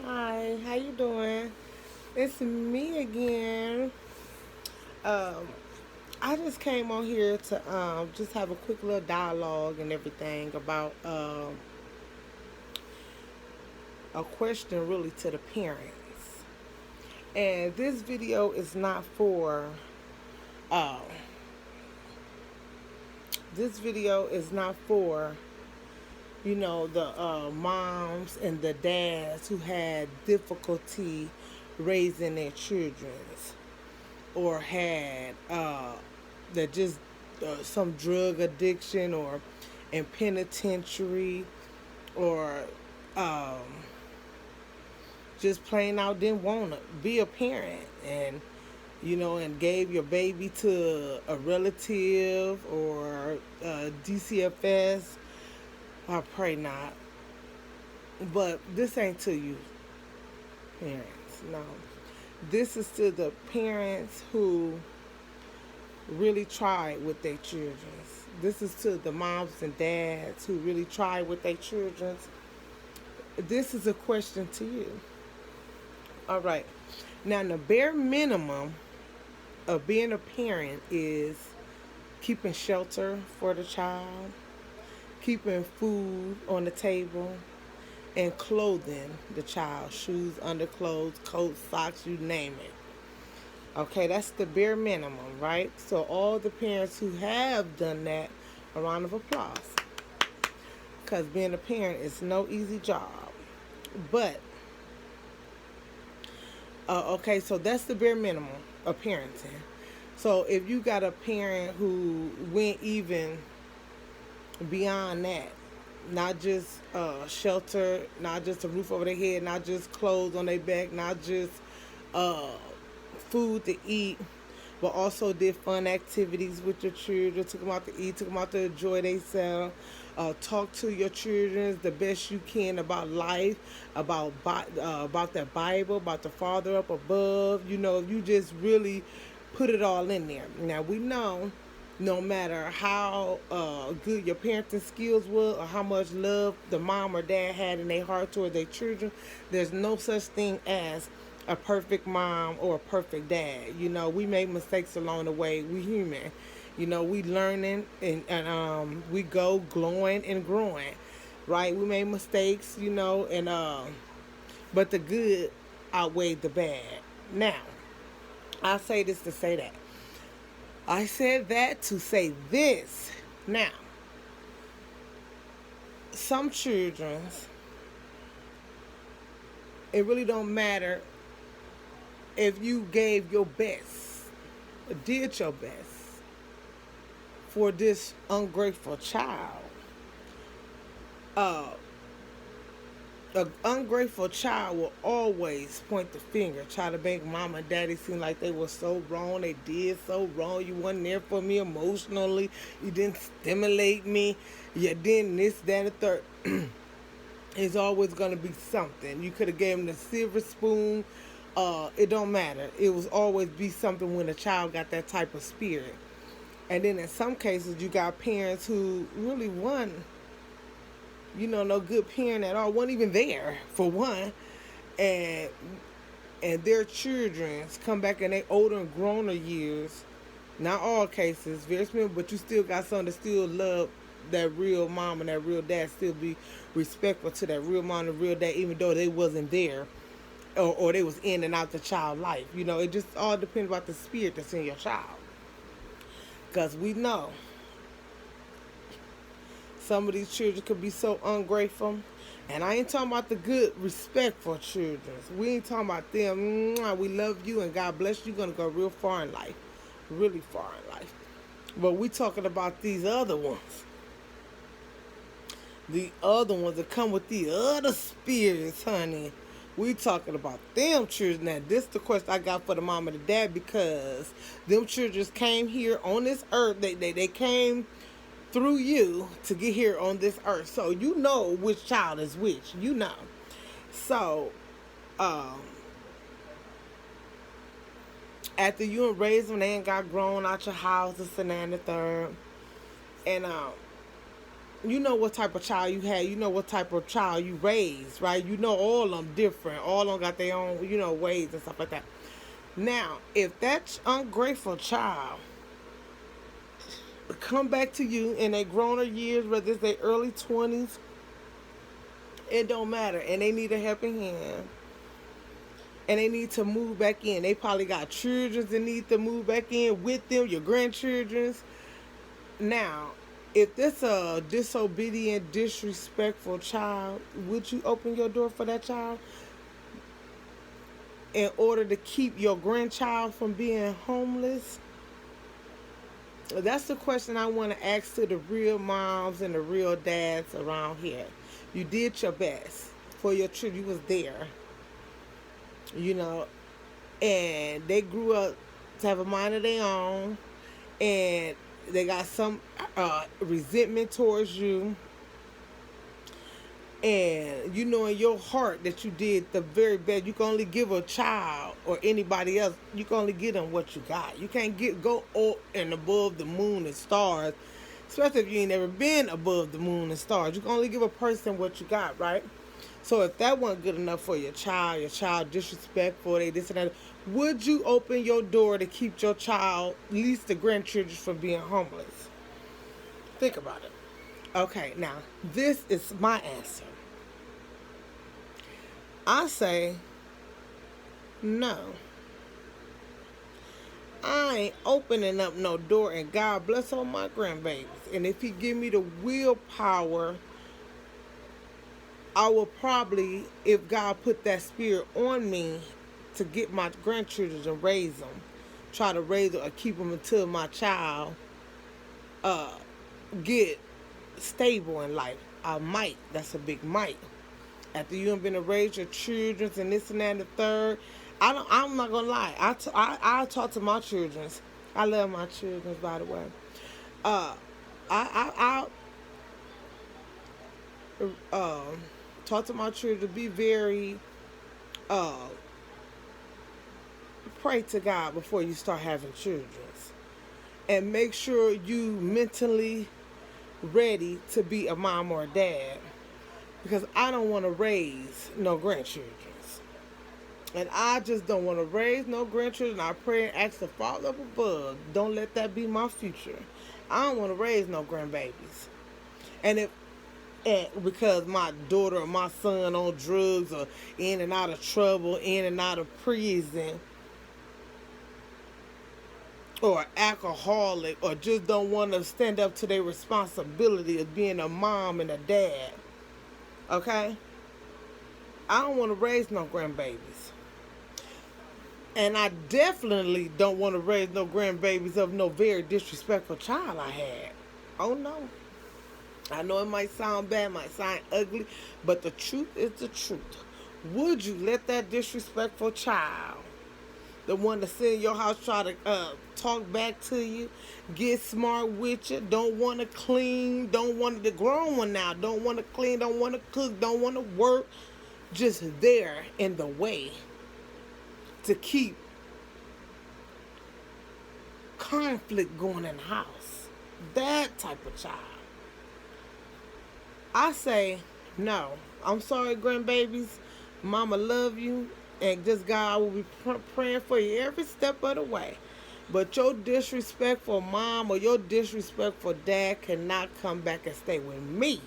Hi, how you doing? It's me again. Um, I just came on here to just have a quick little dialogue and everything about a question really to the parents. And this video is not for uh, this video is not for the moms and the dads who had difficulty raising their children or had that just some drug addiction or in penitentiary or um, just plain out didn't want to be a parent and gave your baby to a relative or DCFS. I pray not. But this ain't to you, parents. No. This is to the parents who really tried with their children. This is to the moms and dads who really tried with their children. This is a question to you. All right. Now, the bare minimum of being a parent is keeping shelter for the child, keeping food on the table, and clothing the child, shoes, underclothes, coats, socks, you name it. Okay, that's the bare minimum, right? So all the parents who have done that, a round of applause. Because being a parent is no easy job. But, okay, so that's the bare minimum of parenting. So if you got a parent who went even beyond that, not just shelter, not just a roof over their head, not just clothes on their back, not just uh, food to eat, but also did fun activities with your children, took them out to eat, took them out to enjoy themselves, talk to your children the best you can about life, about the Bible, about the Father up above. You just really put it all in there. Now we know no matter how good your parenting skills were or how much love the mom or dad had in their heart toward their children, there's no such thing as a perfect mom or a perfect dad. We make mistakes along the way. We human. We learning and we go glowing and growing. Right? We made mistakes, and but the good outweighed the bad. Now, I say this to say that. I said that to say this. Now, some children's, it really don't matter if you gave your best, did your best for this ungrateful child. Uh, an ungrateful child will always point the finger, try to make mama and daddy seem like they were so wrong, they did so wrong, you wasn't there for me emotionally, you didn't stimulate me, you didn't this, that, and the third. It's always going to be something. You could have gave them the silver spoon. It don't matter. It was always be something when a child got that type of spirit. And then in some cases, you got parents who really weren't, no good parent at all. Weren't even there, for one. And their children's come back in their older and growner years. Not all cases, very small, but you still got some that still love that real mom and that real dad, still be respectful to that real mom and real dad, even though they wasn't there or they was in and out the child life. It just all depends about the spirit that's in your child. Because we know some of these children could be so ungrateful. And I ain't talking about the good, respectful children. We ain't talking about them. We love you and God bless you. You're going to go real far in life. Really far in life. But we talking about these other ones. The other ones that come with the other spirits, honey. We talking about them children. Now, this is the question I got for the mom and the dad, because them children came here on this earth. They came through you to get here on this earth. So you know which child is which. So, after you and raised them, they ain't got grown out your house, this and that and the third. And you know what type of child you had, you know what type of child you raised, right? You know all of them different, all of them got their own, ways and stuff like that. Now, if that ungrateful child come back to you in their growner years, whether it's their early 20s, it don't matter, and they need a helping hand, and they need to move back in. They probably got children that need to move back in with them, your grandchildren's. Now, if this a disobedient, disrespectful child, would you open your door for that child in order to keep your grandchild from being homeless? That's the question I want to ask to the real moms and the real dads around here. You did your best for your children. You was there, you know, and they grew up to have a mind of their own, and they got some resentment towards you, and you know in your heart that you did the very best. You can only give a child or anybody else, you can only give them what you got. You can't go up and above the moon and stars, especially if you ain't never been above the moon and stars. You can only give a person what you got, right? So if that wasn't good enough for your child disrespectful, they this and that, would you open your door to keep your child, at least the grandchildren, from being homeless? Think about it. Okay, now, this is my answer. I say, no. I ain't opening up no door, and God bless all my grandbabies. And if He give me the willpower, I will probably, if God put that spirit on me to get my grandchildren and raise them, try to raise them or keep them until my child get stable in life. I might. That's a big might. After you have been to raise your children and this and that and the third, I'm not gonna lie. I talk to my children. I love my children, by the way. I talk to my children. Be very pray to God before you start having children, and make sure you mentally ready to be a mom or a dad, because I don't want to raise no grandchildren, and I just don't want to raise no grandchildren. I pray and ask the Father up above, don't let that be my future. I don't want to raise no grandbabies, and because my daughter or my son on drugs or in and out of trouble, in and out of prison, or alcoholic, or just don't want to stand up to their responsibility of being a mom and a dad. Okay? I don't want to raise no grandbabies. And I definitely don't want to raise no grandbabies of no very disrespectful child I had. Oh no. I know it might sound bad, might sound ugly, but the truth is the truth. Would you let that disrespectful child, the one that's in your house, try to talk back to you, get smart with you, don't want to clean, don't want the grown one now, don't want to clean, don't want to cook, don't want to work, just there in the way to keep conflict going in the house? That type of child. I say, no. I'm sorry, grandbabies. Mama love you. And just God will be praying for you every step of the way. But your disrespectful mom or your disrespectful dad cannot come back and stay with me.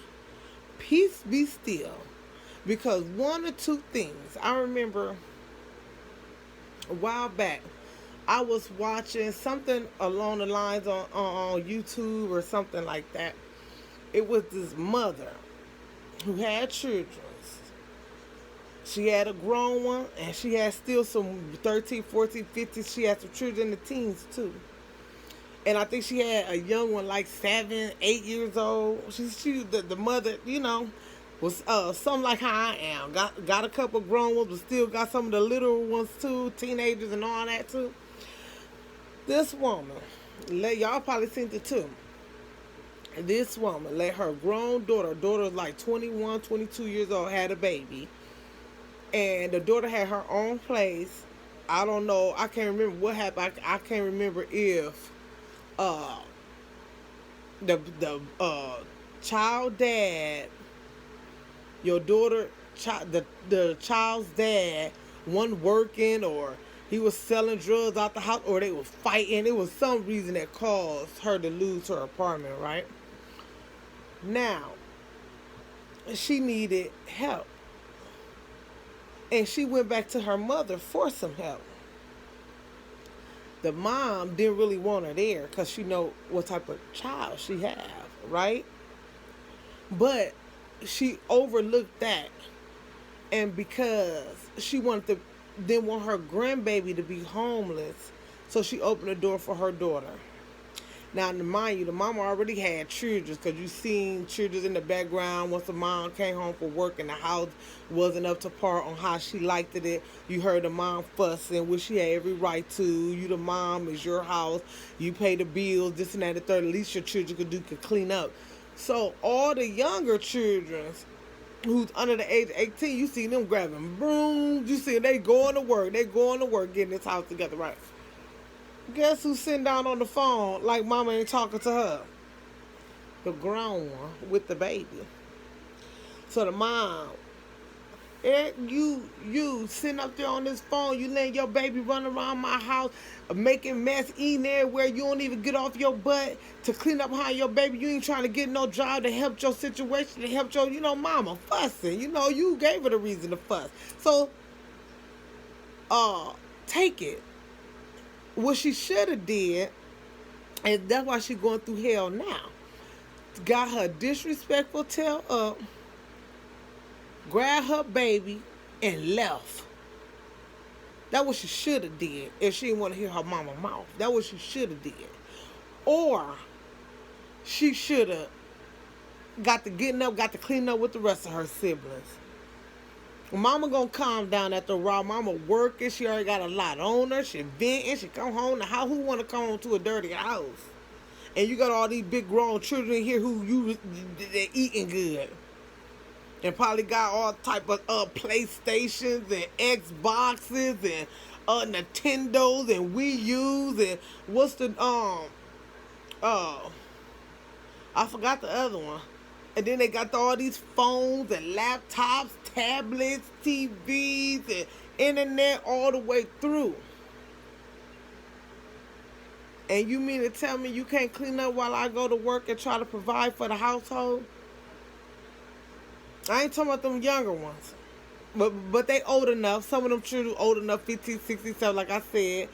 Peace be still. Because one or two things. I remember a while back, I was watching something along the lines on YouTube or something like that. It was this mother who had children. She had a grown one, and she had still some 13, 14, 15. She had some children in the teens, too. And I think she had a young one, like 7, 8 years old. The mother, was something like how I am. Got a couple grown ones, but still got some of the little ones, too, teenagers and all that, too. This woman, y'all probably seen it, too. This woman let her grown daughter was like 21, 22 years old, had a baby. And the daughter had her own place. I don't know. I can't remember what happened. I can't remember if the child dad, your daughter, the child's dad, one working, or he was selling drugs out the house, or they was fighting. It was some reason that caused her to lose her apartment, right? Now, she needed help. And she went back to her mother for some help. The mom didn't really want her there because she know what type of child she have, right? But she overlooked that, and because she didn't want her grandbaby to be homeless, so she opened the door for her daughter. Now, to mind you, the mama already had children, because you seen children in the background once the mom came home from work and the house wasn't up to par on how she liked it. You heard the mom fussing, which she had every right to. You the mom, it's your house. You pay the bills, this and that, the third. At least your children could clean up. So all the younger children who's under the age of 18, you see them grabbing brooms. You see they going to work. They going to work getting this house together, right? Guess who's sitting down on the phone like mama ain't talking to her? The grown one with the baby. So the mom, you sitting up there on this phone, you letting your baby run around my house, making mess, eating everywhere. You don't even get off your butt to clean up behind your baby. You ain't trying to get no job to help your situation, to help your, mama fussing. You gave her the reason to fuss. So, take it. What she should have did, and that's why she going through hell now. Got her disrespectful tail up, grabbed her baby, and left. That's what she should have did if she didn't want to hear her mama mouth. That's what she should have did. Or she should have got to clean up with the rest of her siblings. Mama gonna calm down after a while. Mama working. She already got a lot on her. She venting. She come home. Now, who want to come home to a dirty house? And you got all these big grown children here who they're eating good. And probably got all type of PlayStations and Xboxes and Nintendos and Wii U's and what's the I forgot the other one. And then they got all these phones and laptops, tablets, TVs, and internet all the way through. And you mean to tell me you can't clean up while I go to work and try to provide for the household? I ain't talking about them younger ones. But they old enough. Some of them children old enough, 15, 16, 17, like I said.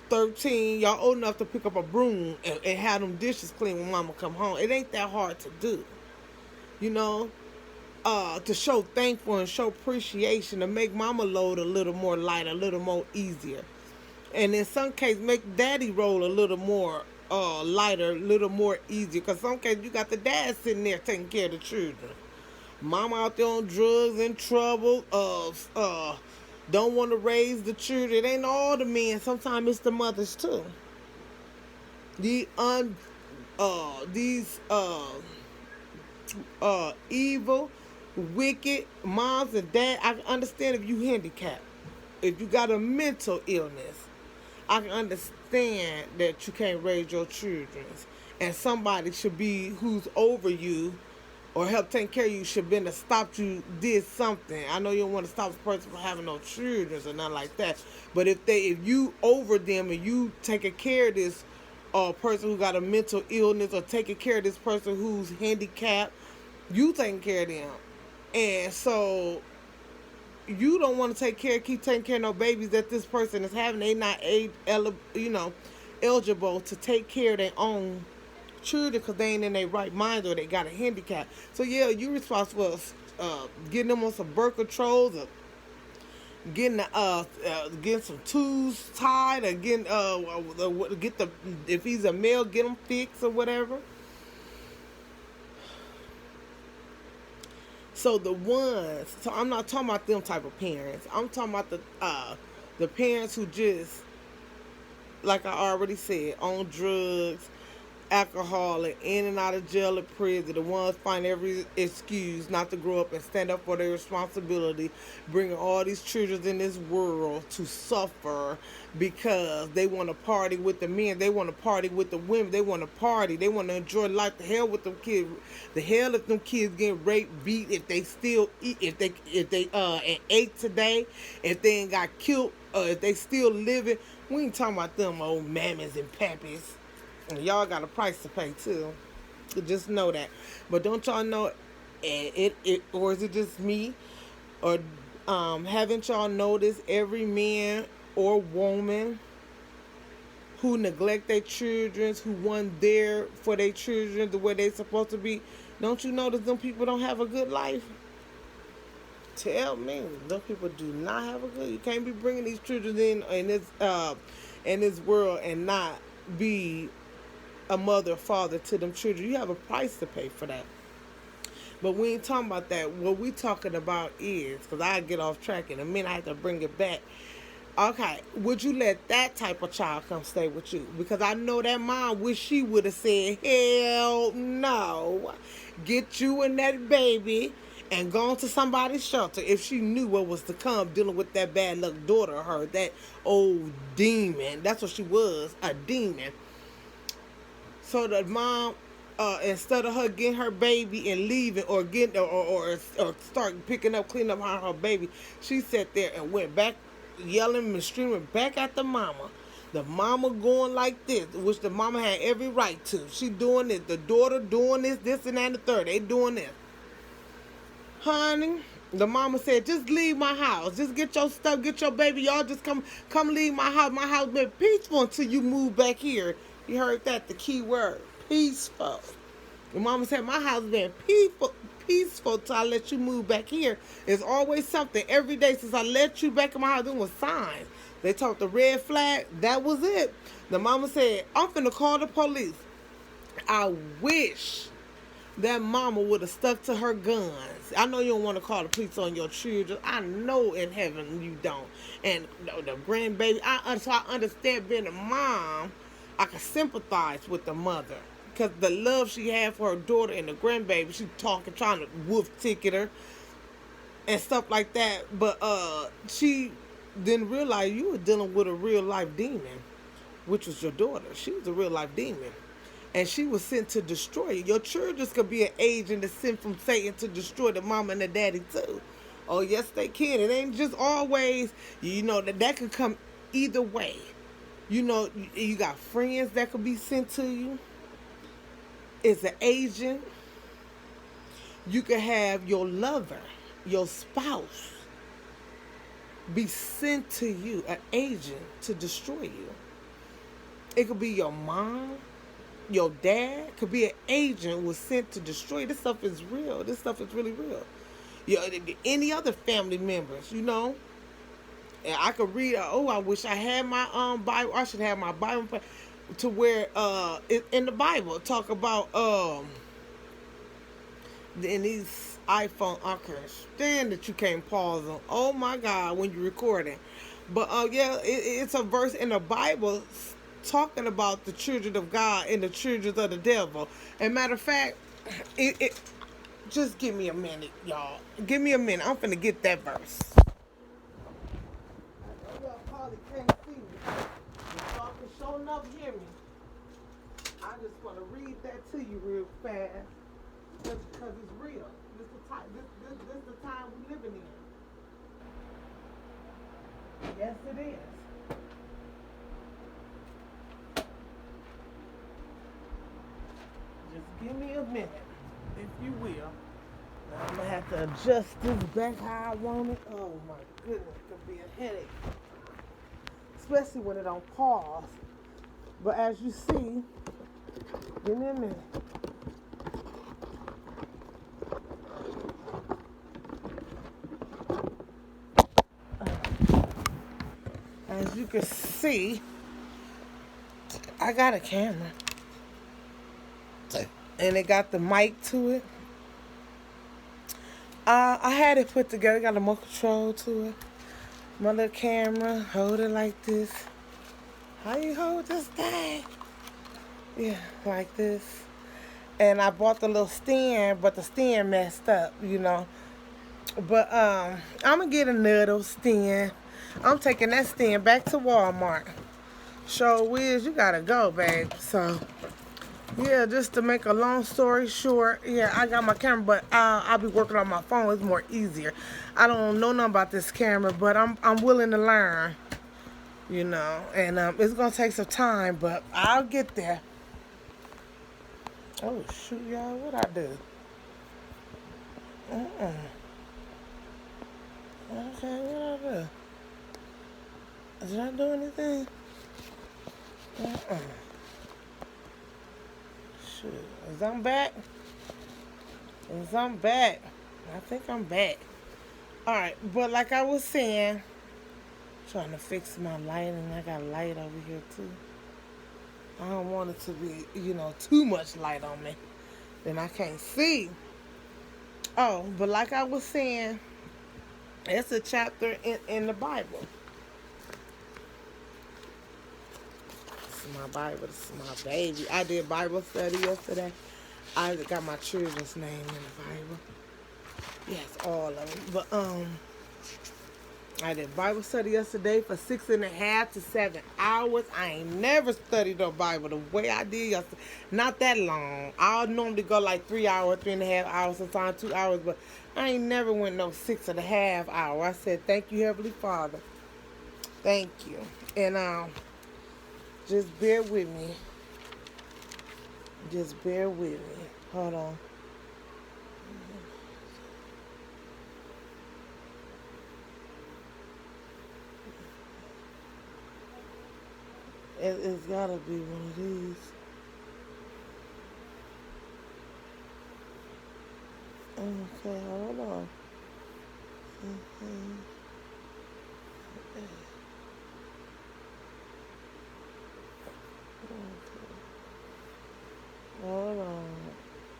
13, y'all old enough to pick up a broom and have them dishes clean when mama come home. It ain't that hard to do. To show thankful and show appreciation, to make mama load a little more light, a little more easier. And in some cases, make daddy roll a little more lighter, a little more easier. Because some cases, you got the dad sitting there taking care of the children. Mama out there on drugs, in trouble, don't want to raise the children. It ain't all the men. Sometimes it's the mothers too. These evil, wicked moms and dads. I can understand if you handicapped. If you got a mental illness, I can understand that you can't raise your children. And somebody should be who's over you or help take care of you should been to stop you did something. I know you don't want to stop a person from having no children or nothing like that. But if you over them and you taking care of this person who got a mental illness or taking care of this person who's handicapped, you taking care of them. And so you don't want to keep taking care of no babies that this person is having. They not eligible to take care of their own children because they ain't in their right mind or they got a handicap. So yeah, you responsible for getting them on some birth controls or getting some tubes tied or getting if he's a male, get him fixed or whatever. So I'm not talking about them type of parents. I'm talking about the parents who just, like I already said, on drugs, alcoholic, in and out of jail or prison, the ones find every excuse not to grow up and stand up for their responsibility, bringing all these children in this world to suffer because they want to party with the men, they want to party with the women, they want to party, they want to enjoy life. The hell with them kids, the hell if them kids getting raped, beat, if they still eat, if they and ate today, if they ain't got killed, if they still living. We ain't talking about them old mammies and pappies. And y'all got a price to pay too. So just know that. But don't y'all know it or is it just me? Or haven't y'all noticed every man or woman who neglect their children, who weren't there for their children the way they supposed to be, don't you notice them people don't have a good life? Tell me, those people do not have a good. You can't be bringing these children in this world and not be a mother or father to them children. You have a price to pay for that. But we ain't talking about that. What we talking about is, because I get off track in a minute, I have to bring it back. Okay, would you let that type of child come stay with you? Because I know that mom wish she would have said, hell no. Get you and that baby and gone to somebody's shelter if she knew what was to come dealing with that bad luck daughter of hers, that old demon. That's what she was, a demon. So the mom, instead of her getting her baby and leaving or getting or start picking up, cleaning up her baby, she sat there and went back yelling and screaming back at the mama. The mama going like this, which the mama had every right to. She doing this. The daughter doing this and that and the third. They doing this. Honey, the mama said, just leave my house. Just get your stuff, get your baby. Y'all just come leave my house. My house been peaceful until you move back here. You heard that, the key word, peaceful. The mama said, my house been peaceful till I let you move back here. There's always something. Every day since I let you back in my house, there was signs. They talked the red flag. That was it. The mama said, I'm finna call the police. I wish that mama would have stuck to her guns. I know you don't want to call the police on your children. I know in heaven you don't. And the grandbaby, so I understand being a mom. I can sympathize with the mother. Because the love she had for her daughter and the grandbaby, she talking, trying to wolf ticket her and stuff like that. But she didn't realize you were dealing with a real life demon, which was your daughter. She was a real life demon. And she was sent to destroy you. Your children could be an agent that's sent from Satan to destroy the mama and the daddy too. Oh, yes, they can. It ain't just always, that could come either way. You got friends that could be sent to you. It's an agent. You could have your lover, your spouse, be sent to you, an agent to destroy you. It could be your mom, your dad, could be an agent was sent to destroy. This stuff is real. This stuff is really real. Any other family members, And I could read, I wish I had my Bible. I should have my Bible to where in the Bible talk about in these iPhone. I can stand that you can't pause them. Oh my God, when you're recording. But it's a verse in the Bible talking about the children of God and the children of the devil. And matter of fact, just give me a minute, y'all. Give me a minute. I'm finna get that verse. Y'all probably can't see me. If y'all can show enough hear me. I just want to read that to you real fast. Because it's real. This is the time we're living in. Yes, it is. Just give me a minute, if you will. Now I'm going to have to adjust this back how I want it. Oh my goodness, it could be a headache. Especially when it don't pause. But as you see, give me a minute. As you can see, I got a camera. And it got the mic to it. I had it put together. Got a remote control to it. My little camera. Hold it like this. How you hold this thing? Yeah, like this. And I bought the little stand, but the stand messed up, you know. But I'm gonna get another stand. I'm taking that stand back to Walmart. Show Wiz, you gotta go, babe. So yeah, just to make a long story short, yeah, I got my camera, but I'll be working on my phone. It's more easier. I don't know nothing about this camera, but I'm willing to learn, you know. And it's gonna take some time, but I'll get there. Oh shoot, y'all, what I do? Okay, what I do? Did I do anything? Shoot, is I'm back? Is I'm back? I think I'm back. All right, but like I was saying, trying to fix my lighting. I got light over here too. I don't want it to be, too much light on me. Then I can't see. Oh, but like I was saying, it's a chapter in the Bible. This is my Bible. This is my baby. I did Bible study yesterday. I got my children's name in the Bible. Yes, all of them. But I did Bible study yesterday for 6.5 to 7 hours. I ain't never studied the Bible the way I did yesterday. Not that long. I'll normally go like 3 hours, 3.5 hours, sometimes 2 hours, but I ain't never went no 6.5 hours. I said, thank you, Heavenly Father. Thank you. And just bear with me. Just bear with me. Hold on. It's gotta be one of these. Okay, hold on. Hold on.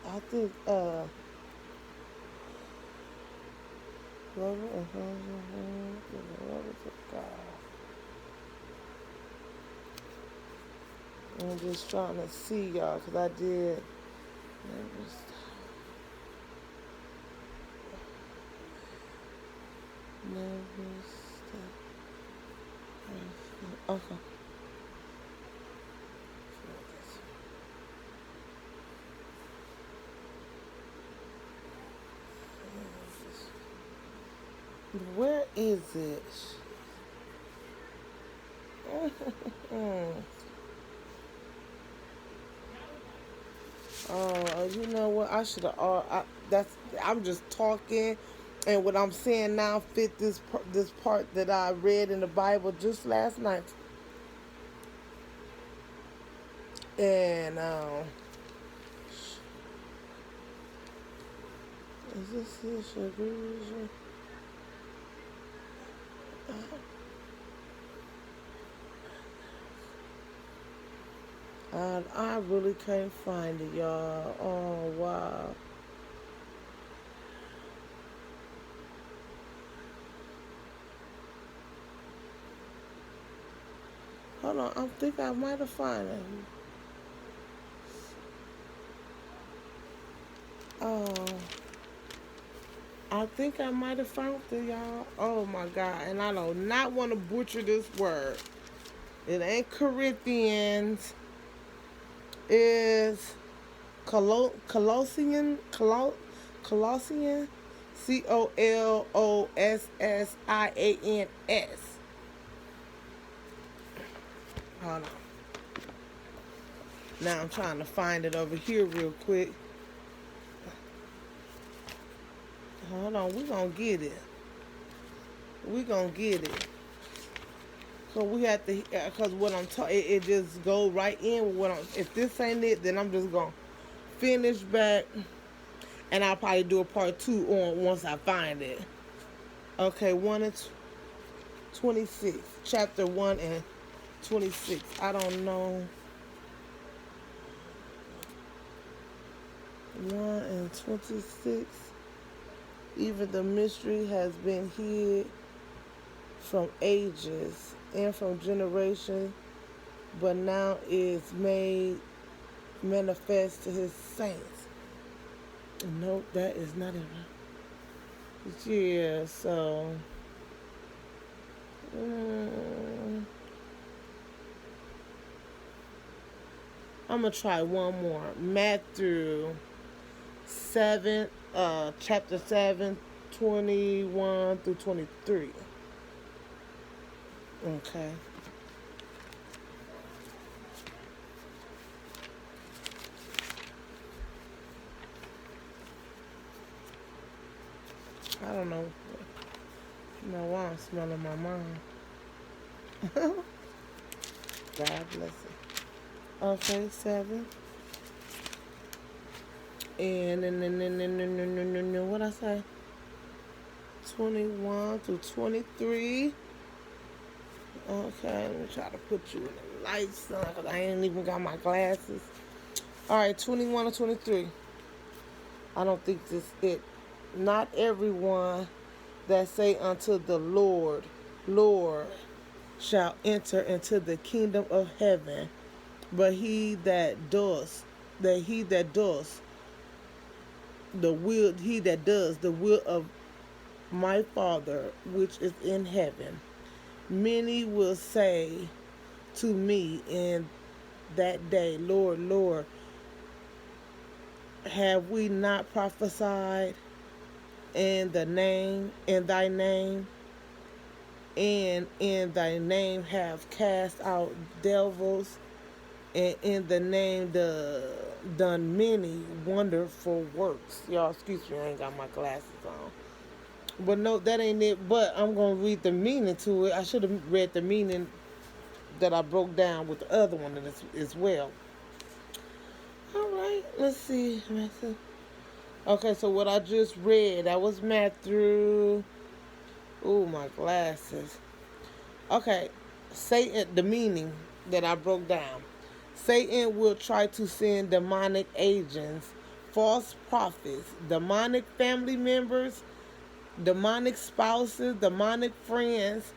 I think glory to God. I'm just trying to see y'all because I did. Never stop. Okay. Where is it? Oh, you know what? I should have. I'm just talking, and what I'm saying now fit this part that I read in the Bible just last night. And is this it? I really can't find it, y'all. Oh wow. Hold on, I think I might have found it. Oh, I think I might have found it, y'all. Oh my God, and I do not want to butcher this word. It ain't Corinthians. It's Colossian, Colossian, Colossians. Hold on. Now I'm trying to find it over here real quick. Hold on, we gonna get it. We gonna get it. So we have to, cause what I'm talking, it just go right in with what I'm. If this ain't it, then I'm just gonna finish back, and I'll probably do a part 2 on once I find it. Okay, 1 and 26, chapter 1 and 26. I don't know. 1 and 26. Even the mystery has been hid from ages and from generations, but now is made manifest to his saints. Nope, that is not it. Yeah, so mm, I'm gonna try one more. Matthew 7, chapter 7, 21 through 23. Okay. I don't know. You know why I'm smelling my mind. God bless it. Okay, 7. And what I say? 21 through 23. Okay, let me try to put you in the light, son, because I ain't even got my glasses. All right, 21 to 23. I don't think this it. Not everyone that say unto the Lord, Lord, shall enter into the kingdom of heaven, but he that does the will of my Father which is in heaven. Many will say to me in that day, Lord, Lord, have we not prophesied in thy name, and in thy name have cast out devils, and in the name done many wonderful works. Y'all, excuse me, I ain't got my glasses on. But no, that ain't it. But I'm going to read the meaning to it. I should have read the meaning that I broke down with the other one as well. All right, let's see. Okay, so what I just read, that was Matthew. Ooh, my glasses. Okay, Satan, the meaning that I broke down. Satan will try to send demonic agents, false prophets, demonic family members, demonic spouses, demonic friends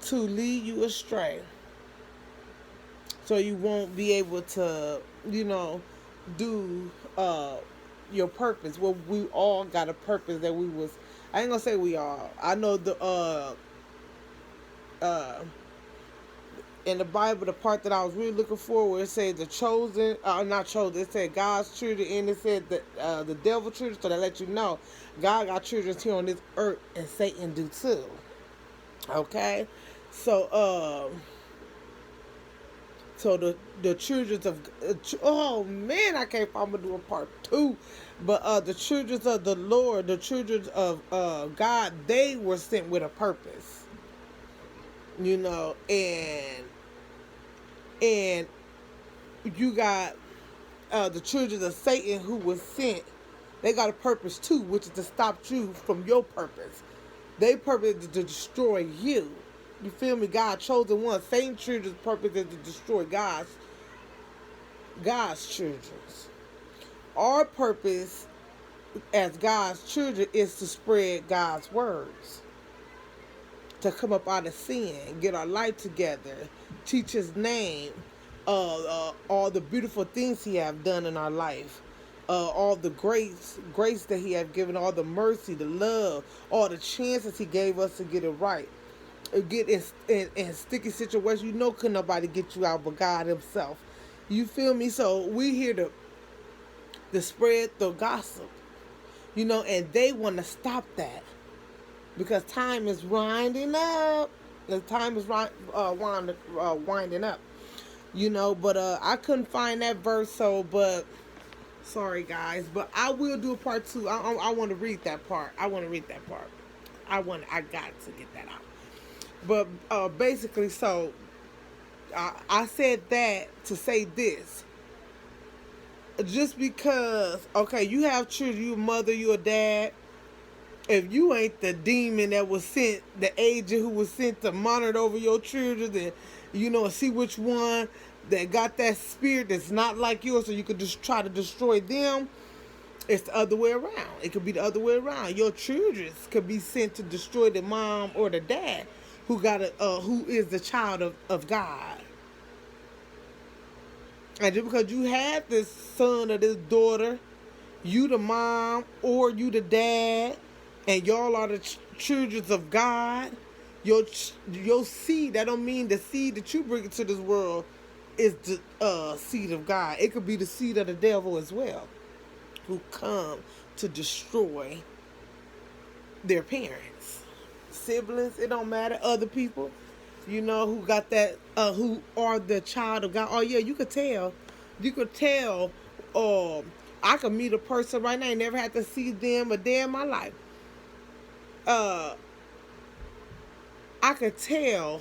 to lead you astray. So you won't be able to, do your purpose. Well, we all got a purpose that we was. I ain't gonna say we all. I know uh, in the Bible, the part that I was really looking for, where it said the chosen, not chosen, it said God's children, and it said the devil children. So that let you know, God got children here on this earth, and Satan do too. Okay, so so the children of oh man, I can't. I'm gonna do a part 2, but the children of the Lord, the children of God, they were sent with a purpose, and you got the children of Satan who was sent. They got a purpose too, which is to stop you from your purpose. They purpose is to destroy you. You feel me? God chosen one. Satan's children's purpose is to destroy God's children. Our purpose as God's children is to spread God's words, to come up out of sin, get our life together, teach His name, all the beautiful things He have done in our life, all the grace that He have given, all the mercy, the love, all the chances He gave us to get it right. Get in sticky situations, could nobody get you out but God Himself. You feel me? So we here to spread the gospel, and they want to stop that because time is winding up. The time is winding up, But I couldn't find that verse, but sorry guys. But I will do a part 2. I want to read that part. I got to get that out. But basically, so I said that to say this. Just because, okay, you have children, you a mother, you a dad. If you ain't the demon that was sent, the agent who was sent to monitor over your children, and see which one that got that spirit that's not like yours, so you could just try to destroy them. It's the other way around. It could be the other way around. Your children could be sent to destroy the mom or the dad who is the child of God. And just because you had this son or this daughter, you the mom or you the dad, and y'all are the children of God, your seed, that don't mean the seed that you bring into this world is the seed of God. It could be the seed of the devil as well, who come to destroy their parents, siblings, it don't matter, other people, who got that, who are the child of God. Oh yeah, you could tell. I could meet a person right now and never had to see them a day in my life. Uh, I could tell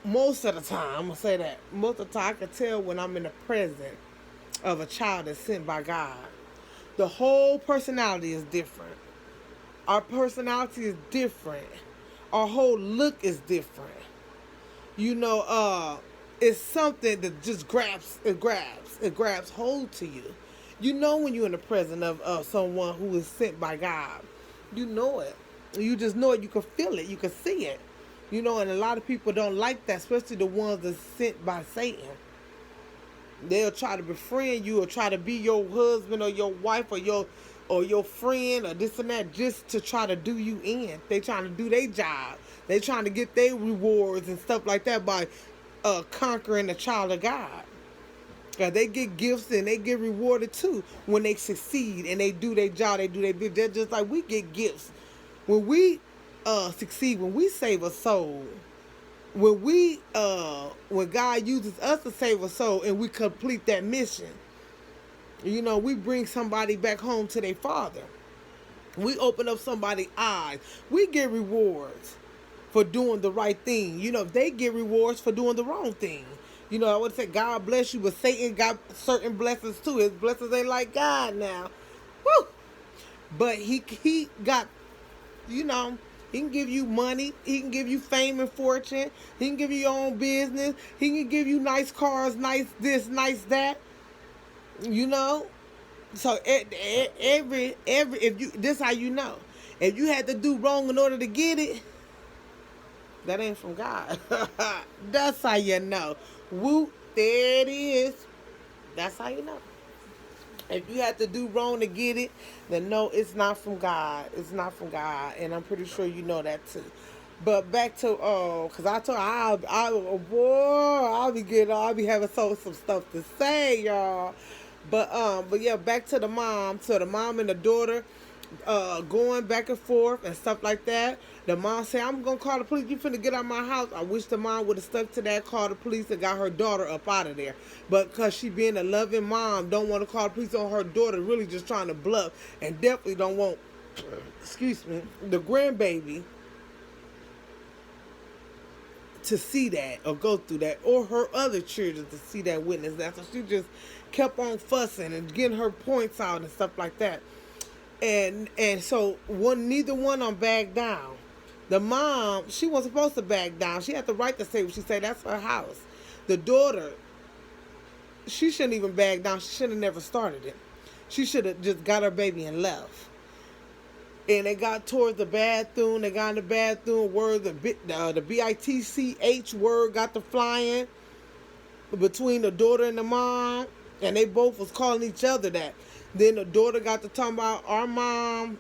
most of the time. I'm gonna say that most of the time I could tell when I'm in the presence of a child that's sent by God. The whole personality is different. Our personality is different. Our whole look is different. It's something that just grabs hold to you. When you're in the presence of someone who is sent by God. You know it. You just know it. You can feel it. You can see it. And a lot of people don't like that, especially the ones that's sent by Satan. They'll try to befriend you or try to be your husband or your wife or your friend or this and that, just to try to do you in. They trying to do their job. They trying to get their rewards and stuff like that by conquering the child of God. They get gifts and they get rewarded too when they succeed and they do their job, they do their business. They're just like we get gifts. When we succeed, when we save a soul, when God uses us to save a soul and we complete that mission, we bring somebody back home to their father. We open up somebody's eyes. We get rewards for doing the right thing. They get rewards for doing the wrong thing. I would say God bless you, but Satan got certain blessings too. His blessings ain't like God now. Woo! But he got, he can give you money. He can give you fame and fortune. He can give you your own business. He can give you nice cars, nice this, nice that. So this how you know. If you had to do wrong in order to get it, that ain't from God. That's how you know. Whoop, there it is. That's how you know. If you had to do wrong to get it, then no, it's not from God. It's not from God. And I'm pretty sure you know that too. But back to, because I told I'll be having some stuff to say, y'all. But yeah, back to the mom. So the mom and the daughter going back and forth and stuff like that. The mom said, I'm going to call the police. You finna get out of my house. I wish the mom would have stuck to that, called the police and got her daughter up out of there. But because she being a loving mom, don't want to call the police on her daughter, really just trying to bluff, and definitely don't want, the grandbaby to see that or go through that, or her other children to see that, witness that. So she just kept on fussing and getting her points out and stuff like that. And so neither one of them backed down. The mom, she wasn't supposed to back down. She had the right to say what she said. That's her house. The daughter, she shouldn't even back down. She should have never started it. She should have just got her baby and left. And they got towards the bathroom. They got in the bathroom. The BITCH word got to flying between the daughter and the mom. And they both was calling each other that. Then the daughter got to talking about our mom.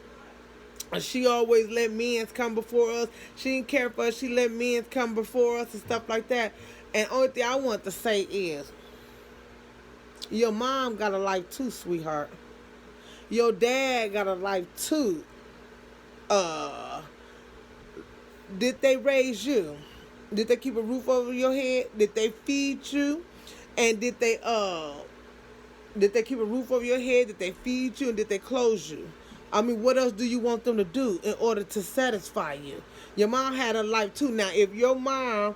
She always let men come before us. She didn't care for us. She let men come before us and stuff like that. And only thing I want to say is, your mom got a life too, sweetheart. Your dad got a life too. Did they raise you? Did they keep a roof over your head? Did they feed you? And did they keep a roof over your head? Did they feed you? And did they clothe you? I mean, what else do you want them to do in order to satisfy you? Your mom had a life too. Now, if your mom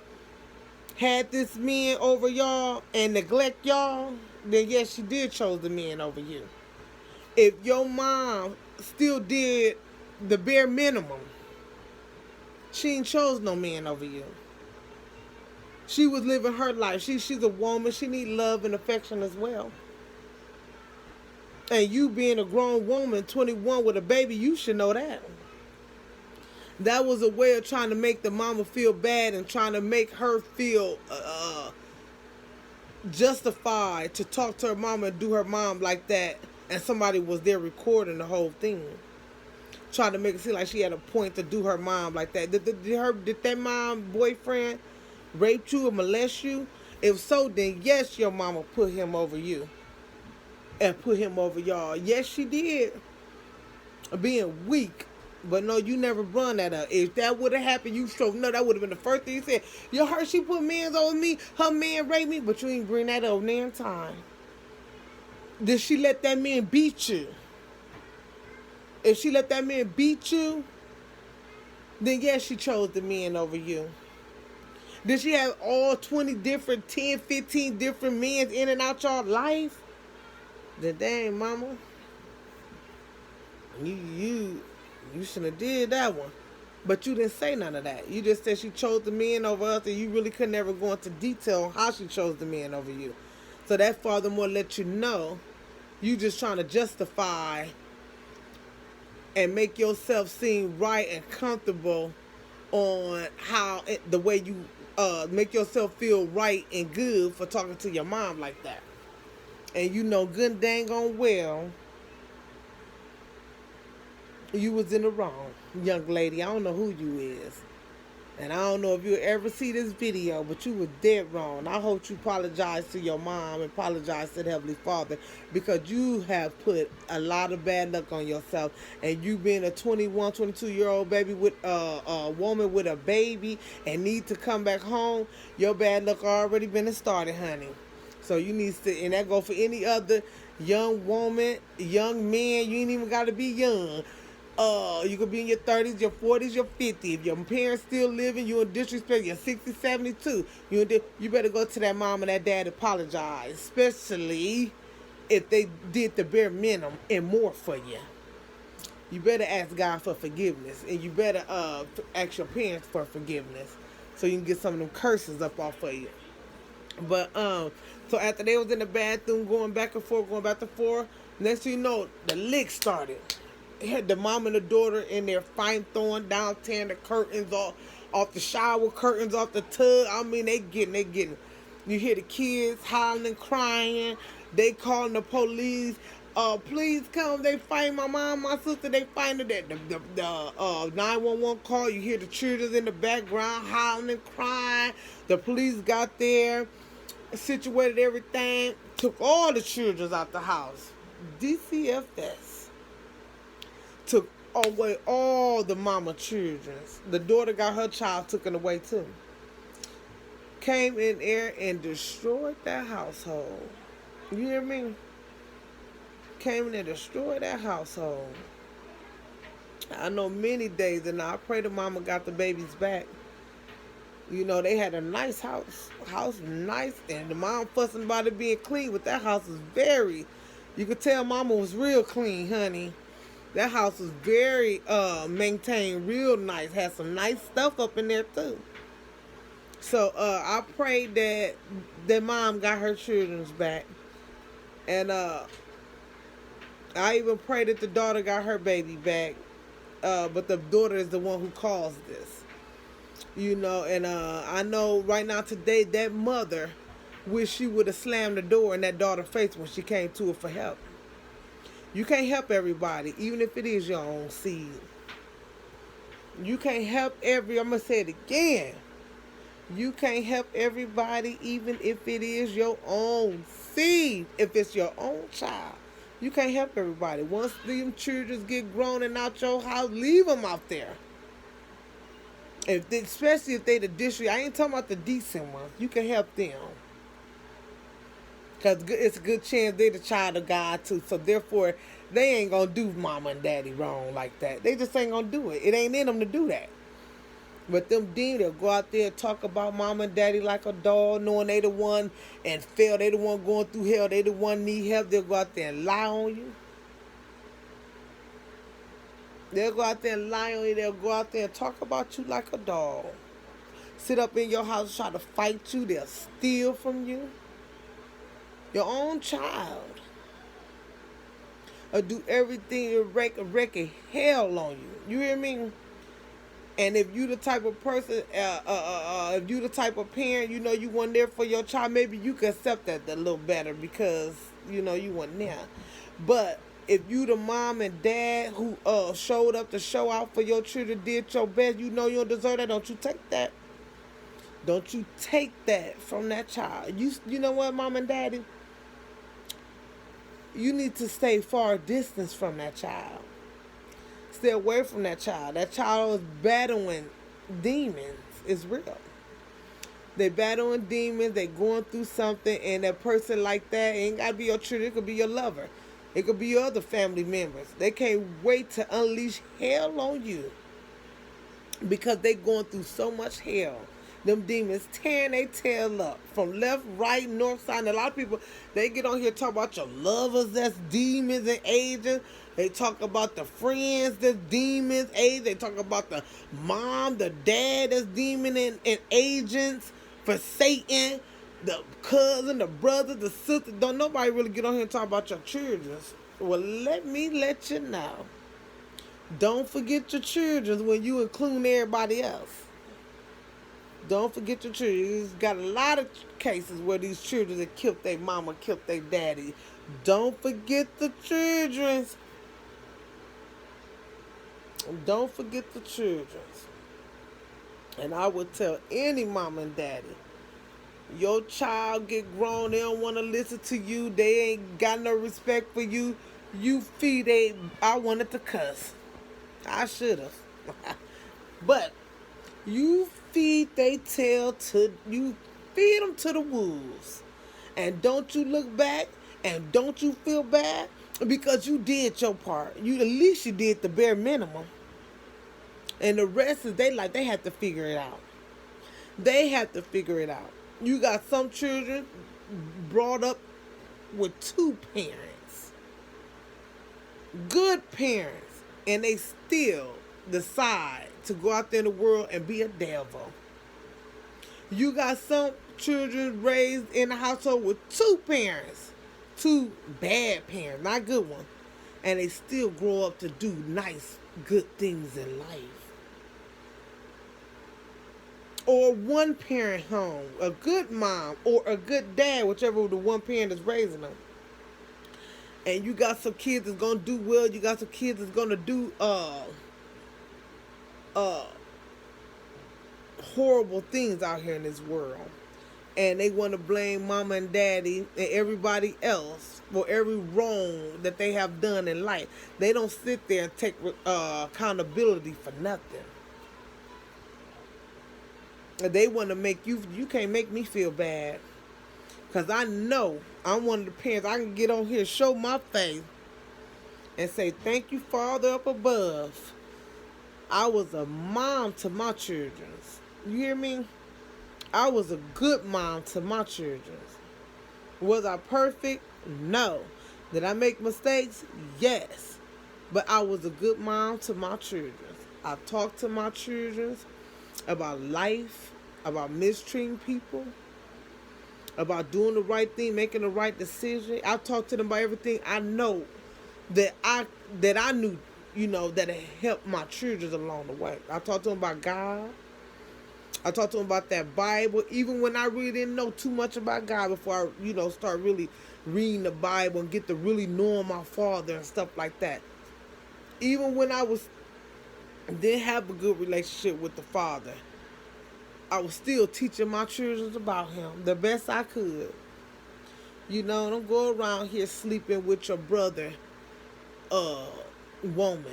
had this man over y'all and neglect y'all, then yes, she did chose the man over you. If your mom still did the bare minimum, she ain't chose no man over you. She was living her life. She's a woman. She need love and affection as well. And you being a grown woman, 21 with a baby, you should know that. That was a way of trying to make the mama feel bad and trying to make her feel justified to talk to her mom and do her mom like that, and somebody was there recording the whole thing, trying to make it seem like she had a point to do her mom like that. Did that mom boyfriend rape you or molest you? If so, then yes, your mama put him over you and put him over y'all. Yes, she did. Being weak. But no, you never run that up. If that would have happened, you sure no, that would have been the first thing you said. You heard she put men's over me, her man raped me, but you ain't bring that up near time. Did she let that man beat you? If she let that man beat you, then yes, she chose the men over you. Did she have all 20 different, 10, 15 different men in and out your life? Then dang, mama, you shouldn't have did that one. But you didn't say none of that. You just said she chose the men over us, and you really could never go into detail on how she chose the men over you. So that furthermore let you know you just trying to justify and make yourself seem right and comfortable on how the way you make yourself feel right and good for talking to your mom like that. And you know good and dang on well you was in the wrong, young lady. I don't know who you is. And I don't know if you'll ever see this video, but you were dead wrong. I hope you apologize to your mom and apologize to the Heavenly Father, because you have put a lot of bad luck on yourself. And you being a 21, 22-year-old baby with a woman with a baby and need to come back home, your bad luck already been started, honey. So you need to, and that go for any other young woman, young man. You ain't even got to be young. You could be in your 30s, your 40s, your 50s. If your parents still living, you in disrespect, you're 60, 72. You better go to that mom and that dad and apologize, especially if they did the bare minimum and more for you. You better ask God for forgiveness, and you better ask your parents for forgiveness so you can get some of them curses up off of you. But so after they was in the bathroom going back and forth, next thing you know, the lick started. Had the mom and the daughter in there fighting, throwing down, tearing the curtains off the shower curtains, off the tub. I mean, they getting. You hear the kids hollering, crying. They calling the police. Please come. They find my mom, my sister. They find her. The 911 call. You hear the children in the background hollering, crying. The police got there, situated everything, took all the children out the house. DCFS. Took away all the mama children. The daughter got her child taken away too. Came in there and destroyed that household. You hear me? Came in and destroyed that household. I know many days, and I pray the mama got the babies back. You know, they had a nice house nice, and the mom fussing about it being clean, but that house was very, you could tell mama was real clean, honey. That house was very maintained, real nice. Had some nice stuff up in there too. So I prayed that mom got her children's back, and I even prayed that the daughter got her baby back. But the daughter is the one who caused this, you know. And I know right now today that mother wish she would have slammed the door in that daughter's face when she came to her for help. You can't help everybody, even if it is your own seed. You can't help I'm going to say it again. You can't help everybody, even if it is your own seed. If it's your own child, you can't help everybody. Once them children get grown and out your house, leave them out there. Especially if they the district. I ain't talking about the decent ones. You can help them. Because it's a good chance they're the child of God too. So therefore, they ain't going to do mama and daddy wrong like that. They just ain't going to do it. It ain't in them to do that. But them demons, they'll go out there and talk about mama and daddy like a dog, knowing they the one and fail. They the one going through hell. They the one need help. They'll go out there and lie on you. They'll go out there and lie on you. They'll go out there and talk about you like a dog. Sit up in your house, try to fight you. They'll steal from you. Your own child. Or do everything to wreck hell on you. You hear me? And if you the type of person, if you the type of parent, you weren't there for your child, maybe you can accept that a little better because, you weren't there. But if you the mom and dad who showed up to show out for your children, did your best, you don't deserve that, don't you take that. Don't you take that from that child. You know what, mom and daddy? You need to stay far distance from that child. Stay away from that child. That child is battling demons. It's real. They battling demons. They going through something, and that person like that ain't gotta be your children. It could be your lover. It could be your other family members. They can't wait to unleash hell on you because they going through so much hell. Them demons tearing their tail up from left, right, north side. And a lot of people, they get on here talk about your lovers that's demons and agents. They talk about the friends that's demons, agents. They talk about the mom, the dad that's demon and agents for Satan. The cousin, the brother, the sister. Don't nobody really get on here and talk about your children. Well, let me let you know. Don't forget your children when you include everybody else. Don't forget your children. You've got a lot of cases where these children have killed their mama, killed their daddy. Don't forget the children. Don't forget the children. And I would tell any mom and daddy, your child get grown, they don't want to listen to you, they ain't got no respect for you. You feed I wanted to cuss. I should have. But you feed them to the wolves. And don't you look back and don't you feel bad because you did your part. At least you did the bare minimum. And the rest is they have to figure it out. They have to figure it out. You got some children brought up with two parents. Good parents. And they still decide to go out there in the world and be a devil. You got some children raised in a household with two parents. Two bad parents, not good ones. And they still grow up to do nice, good things in life. Or one parent home, a good mom or a good dad, whichever the one parent is raising them. And you got some kids that's gonna do well. You got some kids that's gonna do horrible things out here in this world. And they want to blame mama and daddy and everybody else for every wrong that they have done in life. They don't sit there and take accountability for nothing. They want to make you can't make me feel bad. Because I know I'm one of the parents. I can get on here, show my face, and say, thank you, Father up above. I was a mom to my children. You hear me? I was a good mom to my children. Was I perfect? No. Did I make mistakes? Yes. But I was a good mom to my children. I talked to my children about life, about mistreating people, about doing the right thing, making the right decision. I talked to them about everything I know that I knew, that it helped my children along the way. I talked to them about God. I talked to them about that Bible, even when I really didn't know too much about God before I, start really reading the Bible and get to really knowing my Father and stuff like that. Even when I didn't have a good relationship with the Father, I was still teaching my children about Him the best I could. Don't go around here sleeping with your brother, woman.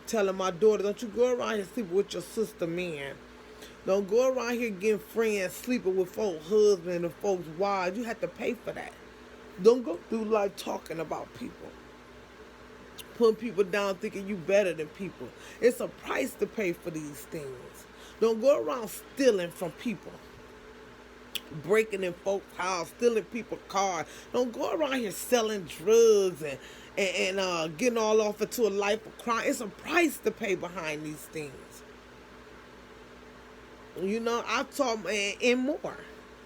Telling my daughter, don't you go around here sleeping with your sister, man. Don't go around here getting friends, sleeping with folks' husbands and folks' wives. You have to pay for that. Don't go through life talking about people. Putting people down thinking you better than people. It's a price to pay for these things. Don't go around stealing from people. Breaking in folks' house, stealing people's cars. Don't go around here selling drugs and getting all off into a life of crime. It's a price to pay behind these things. I taught, and more.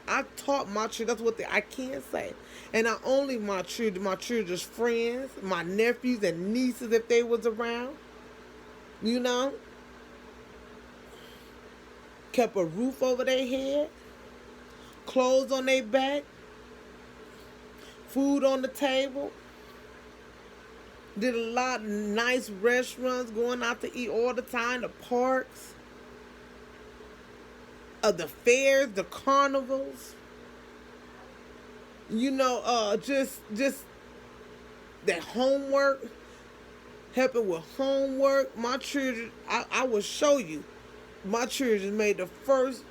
I taught my children, that's what I can say. And not only my children's friends, my nephews and nieces, if they was around, kept a roof over their head, clothes on their back, food on the table. Did a lot of nice restaurants, going out to eat all the time, the parks, the fairs, the carnivals. Just that homework, helping with homework. My children, I will show you. My children made the front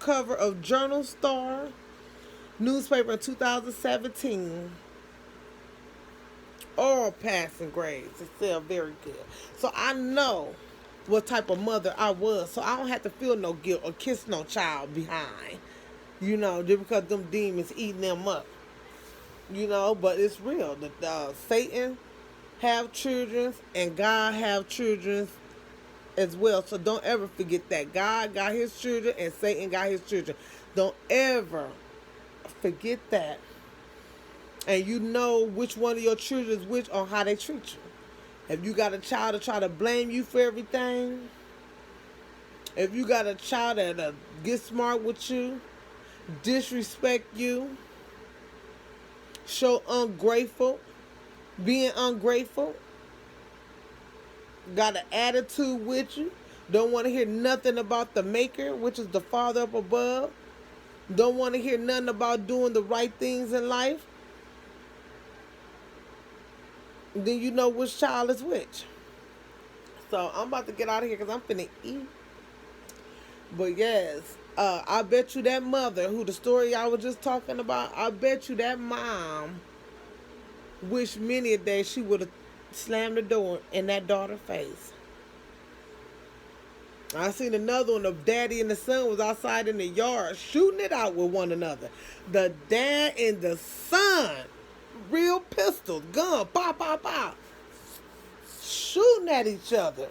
cover of Journal Star newspaper in 2017. All passing grades. It's still very good. So I know what type of mother I was. So I don't have to feel no guilt or kiss no child behind. Just because them demons eating them up. But it's real. Satan have children and God have children as well. So don't ever forget that. God got his children and Satan got his children. Don't ever forget that. And you know which one of your children is which on how they treat you. If you got a child to try to blame you for everything, if you got a child that get smart with you, disrespect you, show being ungrateful, got an attitude with you, don't want to hear nothing about the Maker, which is the Father up above, don't want to hear nothing about doing the right things in life, then you know which child is which. So I'm about to get out of here because I'm finna eat. But yes, I bet you that mother, who the story I was just talking about, I bet you that mom wished many a day she would have slammed the door in that daughter's face. I seen another one of daddy and the son was outside in the yard shooting it out with one another. The dad and the son, real pistols, gun, pop, pop, pop, shooting at each other.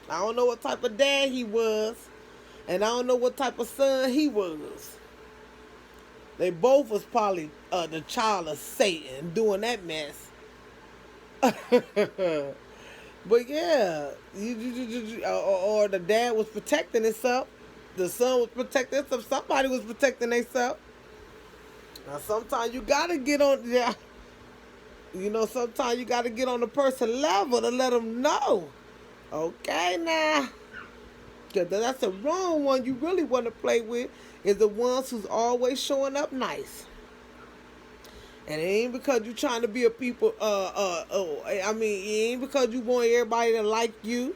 I don't know what type of dad he was, and I don't know what type of son he was. They both was probably the child of Satan doing that mess. But yeah, or the dad was protecting himself, the son was protecting himself, somebody was protecting themselves. Now sometimes you gotta get on, sometimes you gotta get on the person level to let them know. Okay now, because that's the wrong one you really want to play with, is the ones who's always showing up nice. And it ain't because you trying to be a people, it ain't because you want everybody to like you.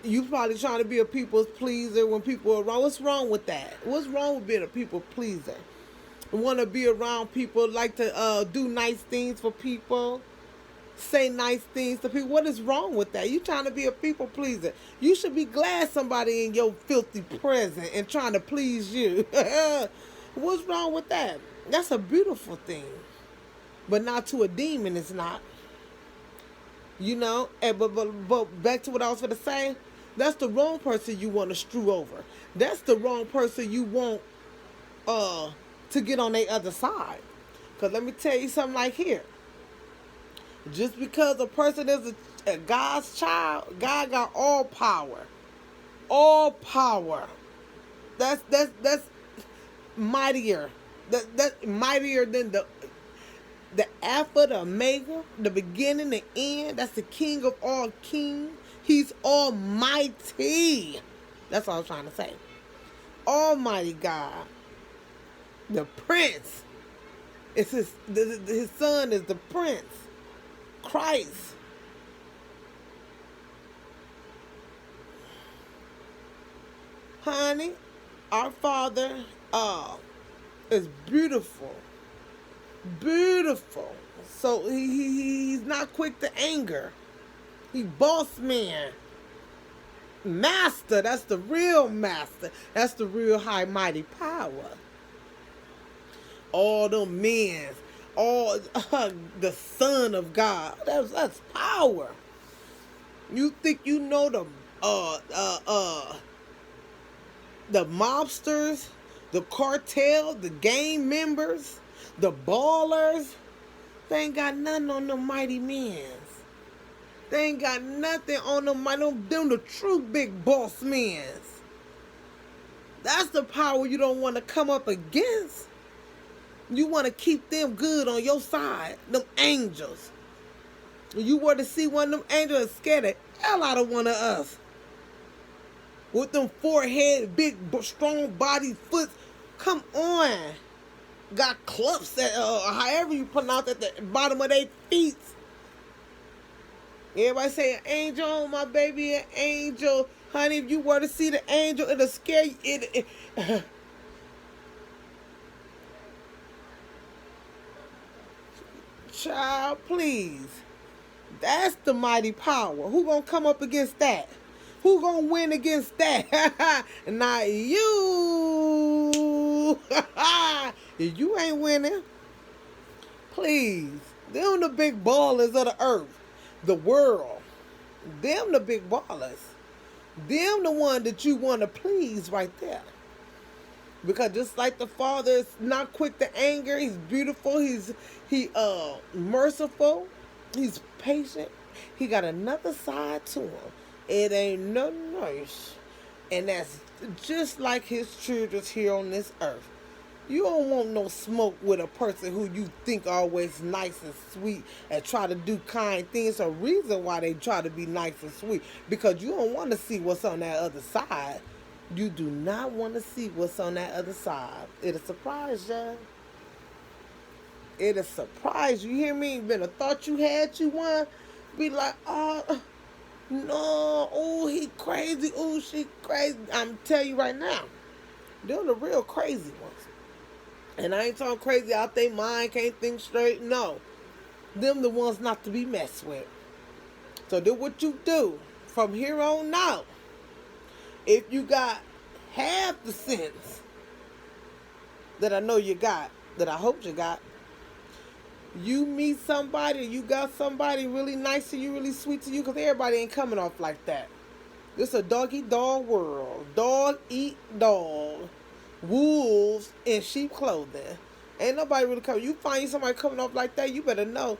You probably trying to be a people's pleaser when people are wrong. What's wrong with that? What's wrong with being a people pleaser? Want to be around people, like to do nice things for people, say nice things to people. What is wrong with that? You trying to be a people pleaser. You should be glad somebody in your filthy presence and trying to please you. What's wrong with that? That's a beautiful thing. But not to a demon, it's not. But back to what I was going to say, that's the wrong person you want to screw over. That's the wrong person you want to get on their other side. Because let me tell you something like here. Just because a person is a God's child, God got all power. All power. That's mightier. That's mightier than the Alpha, the Omega, the beginning, the end. That's the King of all kings. He's almighty. That's what I was trying to say. Almighty God. The Prince. It's his son is the Prince. Christ. Honey, our Father is beautiful. Beautiful. So he's not quick to anger. He boss man. Master. That's the real master. That's the real high mighty power. All them men. All the Son of God. That's power. You think you know the mobsters, the cartel, the gang members, the ballers? They ain't got nothing on the mighty men. They ain't got nothing on them. Them the true big boss men. That's the power you don't want to come up against. You want to keep them good on your side. Them angels. You were to see one of them angels scare the hell out of one of us. With them forehead, big, strong body, foot. Come on. Got clumps at, however you pronounce it, at the bottom of their feet. Everybody say an angel, my baby, an angel. Honey, if you were to see the angel, it'll scare you. Child, please. That's the mighty power. Who gonna come up against that? Who gonna win against that? Not you. If you ain't winning, please. Them the big ballers of the earth, the world. Them the big ballers. Them the one that you want to please right there. Because just like the Father is not quick to anger, he's beautiful, he merciful, he's patient. He got another side to him. It ain't no nice. And that's just like his children here on this earth. You don't want no smoke with a person who you think always nice and sweet and try to do kind things. A reason why they try to be nice and sweet. Because you don't want to see what's on that other side. You do not want to see what's on that other side. It'll surprise you. It'll surprise you. You hear me? Been a thought you had you won. Be like, oh, no. Oh, he crazy. Oh, she crazy. I'm telling you right now. They're the real crazy ones. And I ain't talking crazy out their mind, can't think straight. No. Them the ones not to be messed with. So do what you do from here on out. If you got half the sense that I know you got, that I hope you got, you meet somebody, you got somebody really nice to you, really sweet to you, because everybody ain't coming off like that. This a dog-eat-dog world. Dog eat dog. Wolves in sheep clothing. Ain't nobody really coming. You find somebody coming off like that, you better know.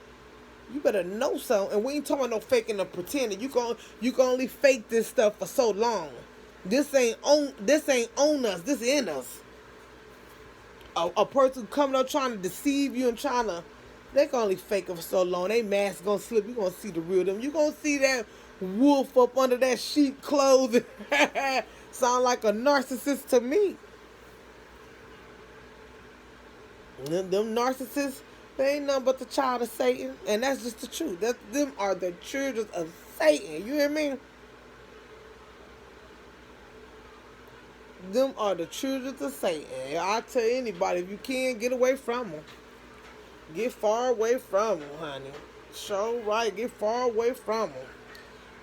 You better know something. And we ain't talking about no faking or pretending. You can only fake this stuff for so long. This ain't on us. This in us. A person coming up trying to deceive you and trying to, they can only fake it for so long. They mask gonna slip. You gonna see the real them. You gonna see that wolf up under that sheep clothing. Sound like a narcissist to me. Them narcissists, they ain't nothing but the child of Satan. And that's just the truth. Them are the children of Satan. You hear me? Them are the children of Satan. I tell anybody, if you can, get away from them. Get far away from them, honey. So right, get far away from them.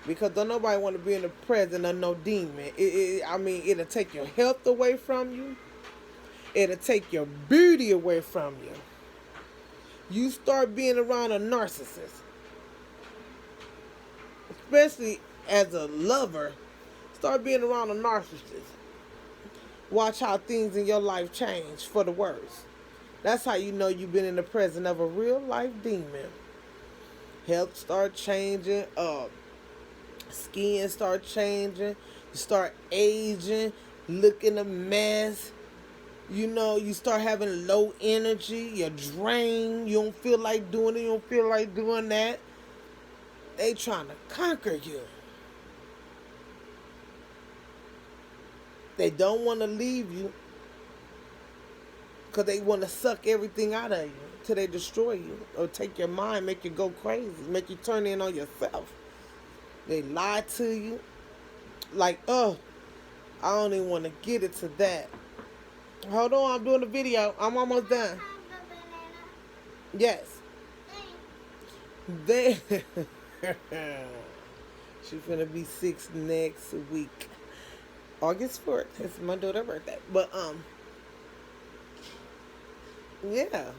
Because don't nobody want to be in the presence of no demon. It'll take your health away from you. It'll take your beauty away from you. You start being around a narcissist. Especially as a lover. Start being around a narcissist. Watch how things in your life change for the worse. That's how you know you've been in the presence of a real life demon. Health start changing. Skin start changing. You start aging. Looking a mess. You know, you start having low energy. You're drained. You don't feel like doing it. You don't feel like doing that. They trying to conquer you. They don't want to leave you because they want to suck everything out of you till they destroy you or take your mind, make you go crazy, make you turn in on yourself. They lie to you. Like, I don't even want to get into that. Hold on, I'm doing a video. I'm almost done. Yes. They she's gonna be 6 next week. August 4th. It's my daughter's birthday. But yeah.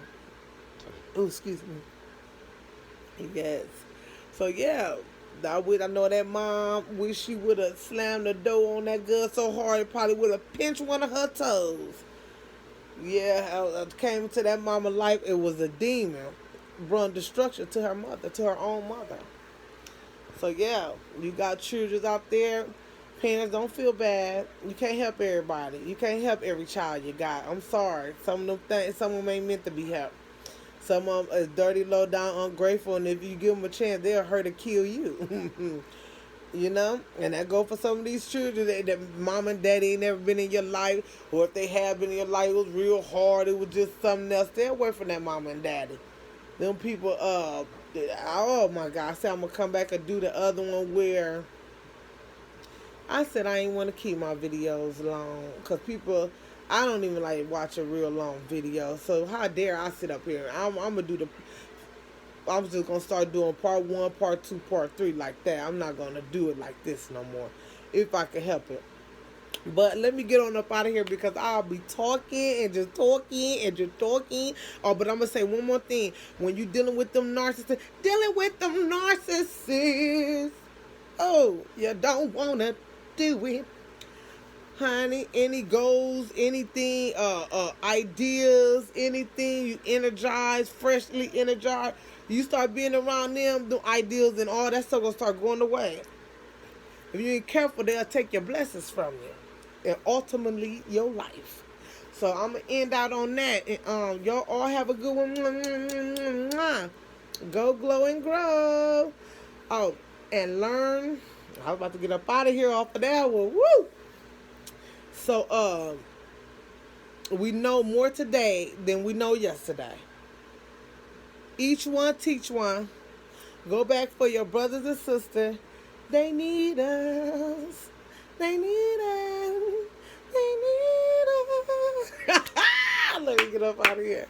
Oh, excuse me. Yes. So yeah. I know that mom wish she would have slammed the door on that girl so hard it probably would have pinched one of her toes. Yeah, I came to that mama life. It was a demon, brought destruction to her mother, to her own mother. So yeah, you got children out there. Parents, don't feel bad. You can't help everybody. You can't help every child you got. I'm sorry. Some of them things, some of them ain't meant to be helped. Some of them is dirty, low down, ungrateful, and if you give them a chance, they'll hurt or kill you. You know, and that go for some of these children that mom and daddy ain't never been in your life, or if they have been in your life, it was real hard. It was just something else. Stay away from that mama and daddy. Them people, oh my God! I said I'm gonna come back and do the other one where I said I ain't want to keep my videos long because people, I don't even like watching real long videos. So how dare I sit up here? I'm gonna do the. I was just gonna start doing part one, part two, part three like that. I'm not gonna do it like this no more, if I can help it. But let me get on up out of here because I'll be talking and just talking and just talking. Oh, but I'm gonna say one more thing. When you dealing with them narcissists, oh, you don't wanna do it. Honey, any goals, anything, ideas, anything you energize, freshly energized, you start being around them, the ideas and all that stuff gonna start going away. If you ain't careful, they'll take your blessings from you and ultimately your life. So I'm gonna end out on that. And, y'all all have a good one. Go glow and grow. Oh, and learn. I was about to get up out of here off of that one. Woo! So we know more today than we know yesterday. Each one teach one. Go back for your brothers and sisters. They need us. They need us. They need us. Let me get up out of here.